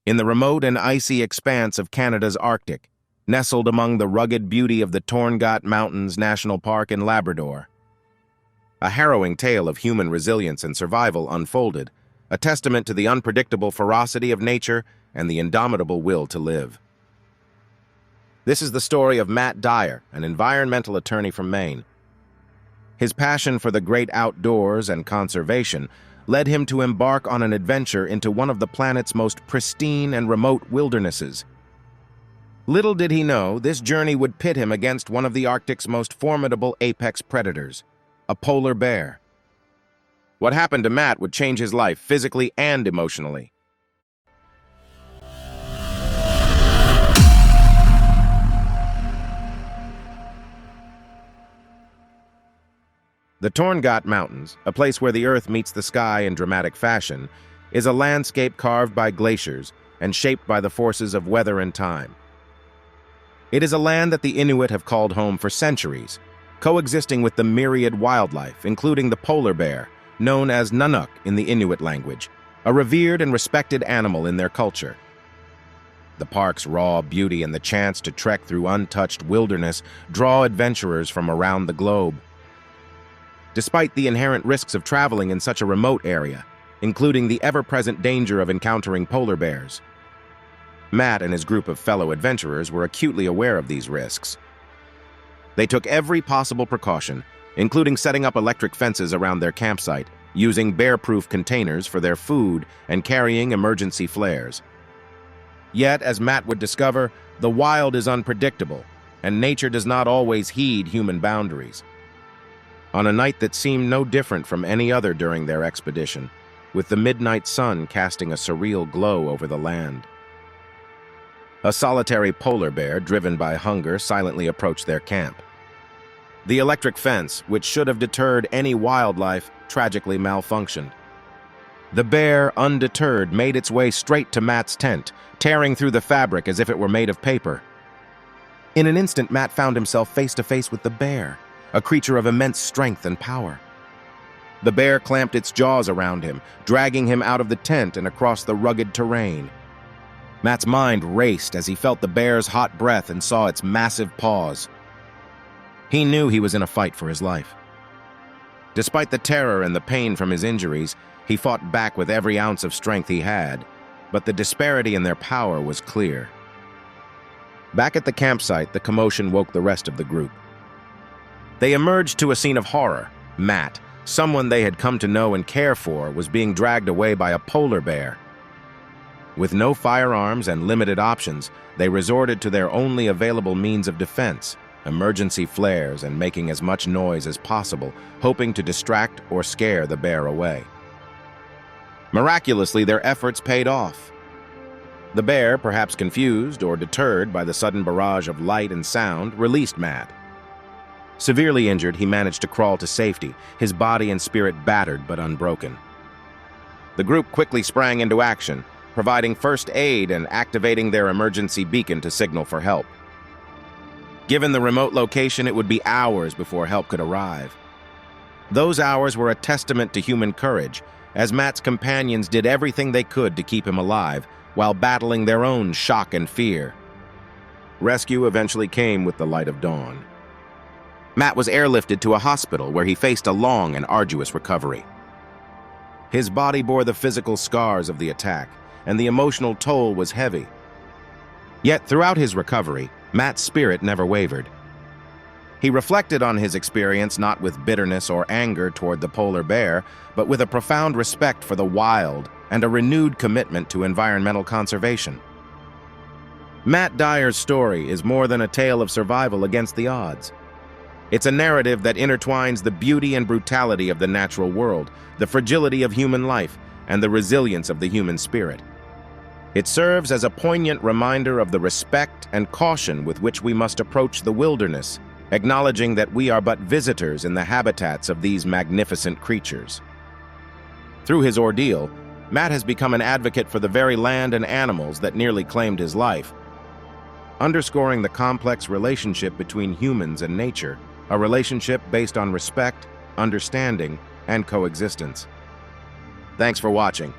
in the remote and icy expanse of Canada's Arctic, nestled among the rugged beauty of the Torot Mountains National Park in Labrador. A harrowing tale of human resilience and survival unfolded, a testament to the unpredictable ferocity of nature and the indomitable will to live. This is the story of Matt Dyer, an environmental attorney from Maine. His passion for the great outdoors and conservation led him to embark on an adventure into one of the planet's most pristine and remote wildernesses. Little did he know, this journey would pit him against one of the Arctic's most formidable apex predators, a polar bear. What happened to Matt would change his life physically and emotionally. The Torot Mountains, a place where the earth meets the sky in dramatic fashion, is a landscape carved by glaciers and shaped by the forces of weather and time. It is a land that the Inuit have called home for centuries, coexisting with the myriad wildlife, including the polar bear, known as Nanook in the Inuit language, a revered and respected animal in their culture. The park's raw beauty and the chance to trek through untouched wilderness draw adventurers from around the globe. Despite the inherent risks of traveling in such a remote area, including the ever-present danger of encountering polar bears, Matt and his group of fellow adventurers were acutely aware of these risks. They took every possible precaution, including setting up electric fences around their campsite, using bear-proof containers for their food, and carrying emergency flares. Yet, as Matt would discover, the wild is unpredictable, and nature does not always heed human boundaries. On a night that seemed no different from any other during their expedition, with the midnight sun casting a surreal glow over the land, a solitary polar bear, driven by hunger, silently approached their camp. The electric fence, which should have deterred any wildlife, tragically malfunctioned. The bear, undeterred, made its way straight to Matt's tent, tearing through the fabric as if it were made of paper. In an instant, Matt found himself face to face with the bear, a creature of immense strength and power. The bear clamped its jaws around him, dragging him out of the tent and across the rugged terrain. Matt's mind raced as he felt the bear's hot breath and saw its massive paws. He knew he was in a fight for his life. Despite the terror and the pain from his injuries, he fought back with every ounce of strength he had, but the disparity in their power was clear. Back at the campsite, the commotion woke the rest of the group. They emerged to a scene of horror. Matt, someone they had come to know and care for, was being dragged away by a polar bear. With no firearms and limited options, they resorted to their only available means of defense, emergency flares, and making as much noise as possible, hoping to distract or scare the bear away. Miraculously, their efforts paid off. The bear, perhaps confused or deterred by the sudden barrage of light and sound, released Matt. Severely injured, he managed to crawl to safety, his body and spirit battered but unbroken. The group quickly sprang into action, providing first aid and activating their emergency beacon to signal for help. Given the remote location, it would be hours before help could arrive. Those hours were a testament to human courage, as Matt's companions did everything they could to keep him alive, while battling their own shock and fear. Rescue eventually came with the light of dawn. Matt was airlifted to a hospital where he faced a long and arduous recovery. His body bore the physical scars of the attack, and the emotional toll was heavy. Yet throughout his recovery, Matt's spirit never wavered. He reflected on his experience not with bitterness or anger toward the polar bear, but with a profound respect for the wild and a renewed commitment to environmental conservation. Matt Dyer's story is more than a tale of survival against the odds. It's a narrative that intertwines the beauty and brutality of the natural world, the fragility of human life, and the resilience of the human spirit. It serves as a poignant reminder of the respect and caution with which we must approach the wilderness, acknowledging that we are but visitors in the habitats of these magnificent creatures. Through his ordeal, Matt has become an advocate for the very land and animals that nearly claimed his life, underscoring the complex relationship between humans and nature, a relationship based on respect, understanding, and coexistence. Thanks for watching.